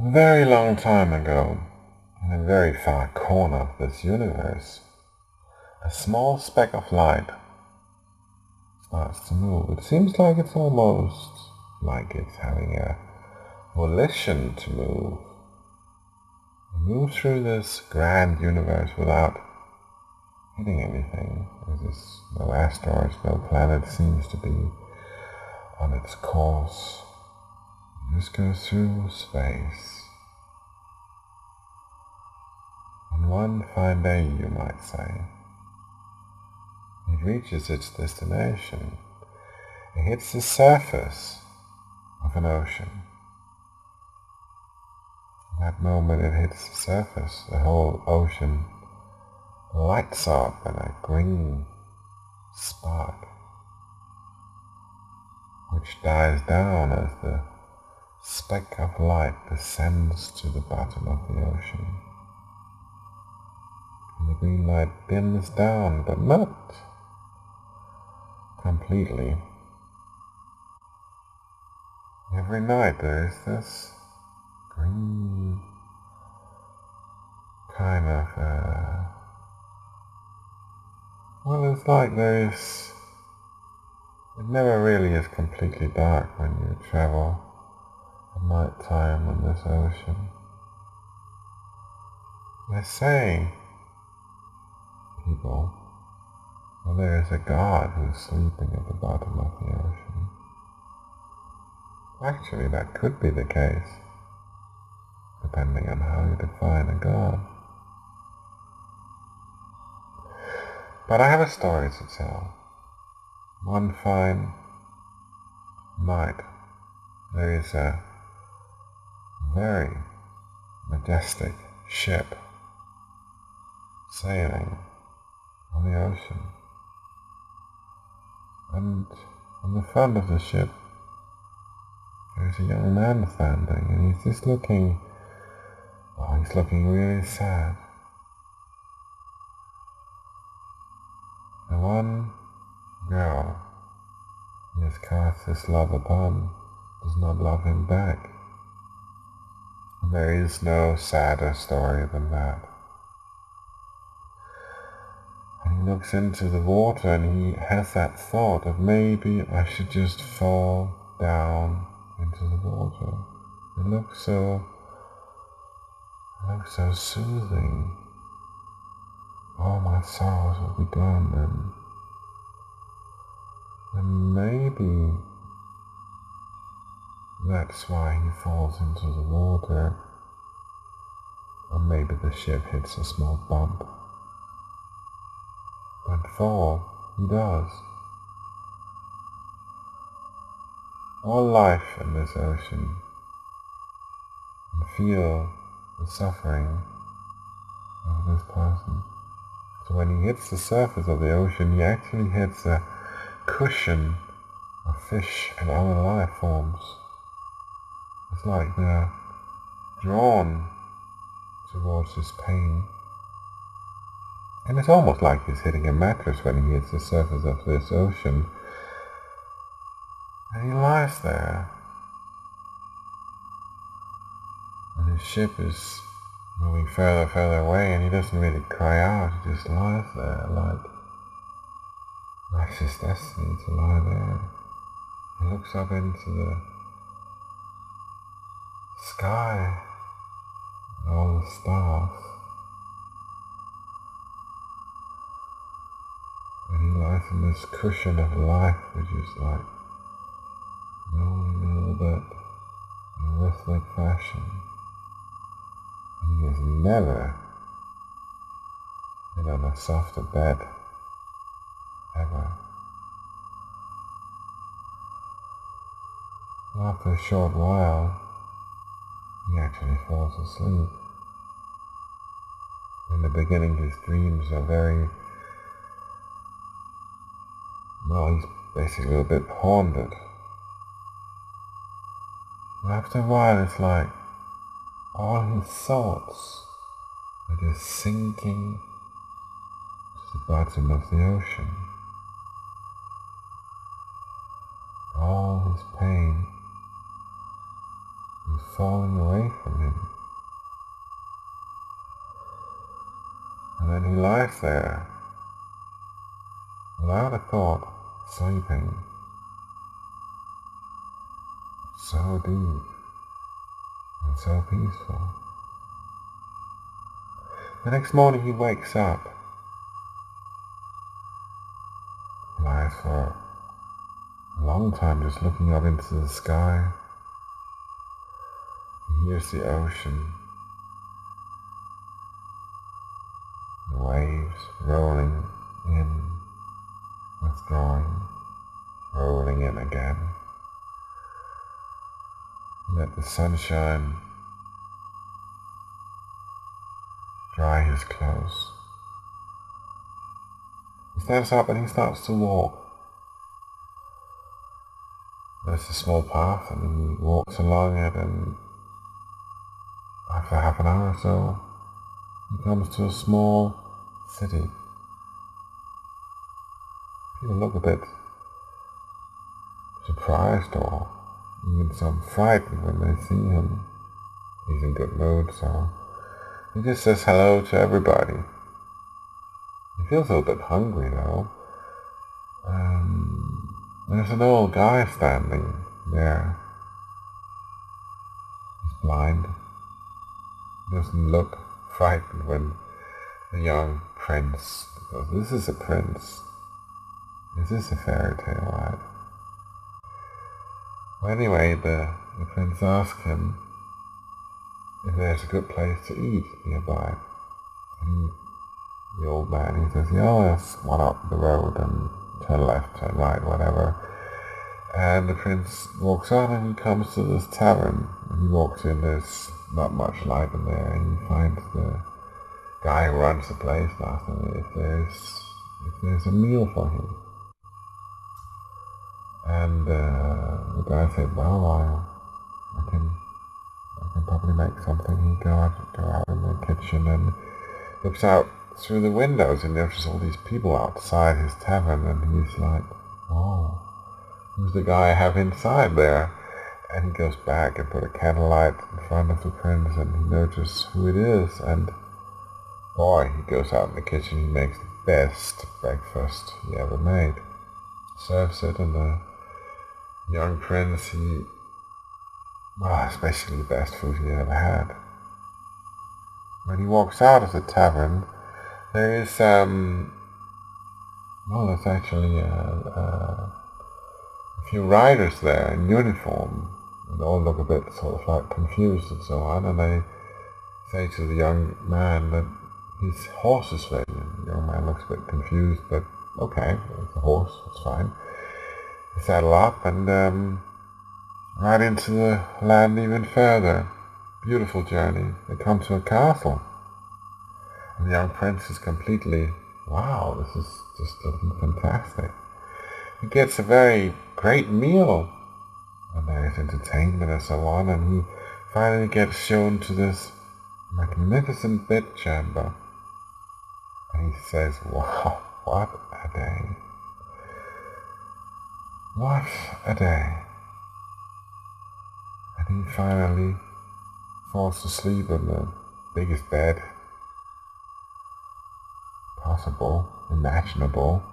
A very long time ago, in a very far corner of this universe, a small speck of light starts to move. It seems like it's almost like it's having a volition to move. It moves through this grand universe without hitting anything. There's no asteroids, no planet seems to be on its course. It just goes through space. On one fine day, you might say, it reaches its destination. It hits the surface of an ocean. At that moment it hits the surface, the whole ocean lights up in a green spark, which dies down as the speck of light descends to the bottom of the ocean. And the green light dims down, but not completely. Every night there is this green kind of, it's like it never really is completely dark when you travel at night time on this ocean. They say, people, well, there is a God who's sleeping at the bottom of the ocean. Actually, that could be the case, depending on how you define a God. But I have a story to tell. One fine night, there is a very majestic ship sailing on the ocean. And on the front of the ship, there's a young man standing, and he's just looking really sad. The one girl he has cast his love upon does not love him back. And there is no sadder story than that. And he looks into the water and he has that thought of maybe I should just fall down into the water. It looks so soothing. All my sorrows will be gone, and maybe that's why he falls into the water, or maybe the ship hits a small bump, but fall he does. All life in this ocean, and feel the suffering of this person. So when he hits the surface of the ocean, he actually hits a cushion of fish and other life forms. It's like they're drawn towards his pain. And it's almost like he's hitting a mattress when he hits the surface of this ocean. And he lies there. And his ship is moving further away, and he doesn't really cry out, he just lies there like that's his destiny to lie there. He looks up into the sky, all the stars, and he lies in this cushion of life, which is like rolling a little bit in a rhythmic fashion. He has never been on a softer bed, ever. After a short while, he actually falls asleep. In the beginning, his dreams are he's basically a bit haunted. After a while, it's like all his thoughts are just sinking to the bottom of the ocean. All his pain is falling away from him. And then he lies there, without a thought, sleeping, so deep and so peaceful. The next morning he wakes up, lies for a long time just looking up into the sky. He hears the ocean, the waves rolling in, withdrawing, rolling in again. Let the sunshine dry his clothes. He stands up and he starts to walk. There's a small path and he walks along it, and after half an hour or so he comes to a small city. People look a bit surprised or even some frightened when they see him. He's in good mood, so he just says hello to everybody. He feels a little bit hungry though. There's an old guy standing there. He's blind. He doesn't look frightened when the young prince goes, "This is a prince. Is this a fairy tale, right?" Well, anyway, the prince asks him if there's a good place to eat nearby. And the old man, he says, "Yeah, there's one up the road, and turn left, turn right, whatever." And the prince walks on and he comes to this tavern. And he walks in, there's not much light in there, and he finds the guy who runs the place and asks him if there's a meal for him. And the guy said, "Well, I can probably make something." He go out in the kitchen and looks out through the windows and notices all these people outside his tavern, and he's like, "Oh, who's the guy I have inside there?" And he goes back and put a candlelight in front of the prince, and he notices who it is, and boy, he goes out in the kitchen, he makes the best breakfast he ever made. Serves it, and the young prince, it's basically the best food he ever had. When he walks out of the tavern, there is, there's actually a few riders there in uniform, and they all look a bit sort of like confused and so on, and they say to the young man that his horse is ready. The young man looks a bit confused, but okay, it's a horse, it's fine. They saddle up and ride into the land even further. Beautiful journey. They come to a castle. And the young prince is completely, wow, this is just looking fantastic. He gets a very great meal, and there's entertainment and so on, and he finally gets shown to this magnificent bedchamber. And he says, "Wow, what a day. What a day." And he finally falls asleep on the biggest bed possible, imaginable.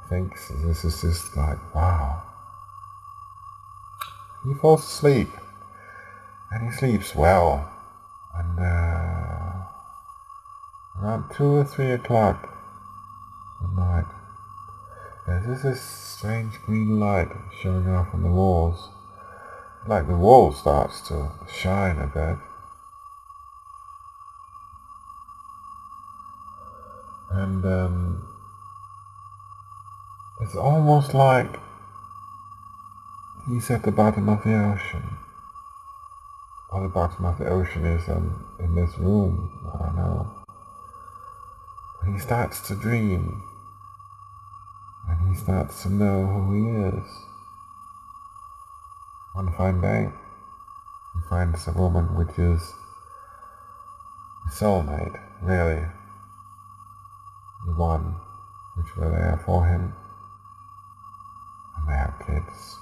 Thinks this is just like, wow. He falls asleep, and he sleeps well, and around 2 or 3 o'clock at night, there's this strange green light showing off on the walls. Like the wall starts to shine a bit. And it's almost like he's at the bottom of the ocean. Or the bottom of the ocean is in this room, I don't know. And he starts to dream. And he starts to know who he is. One fine day, he finds a woman which is a soulmate, really. The one which were there for him. And they have kids.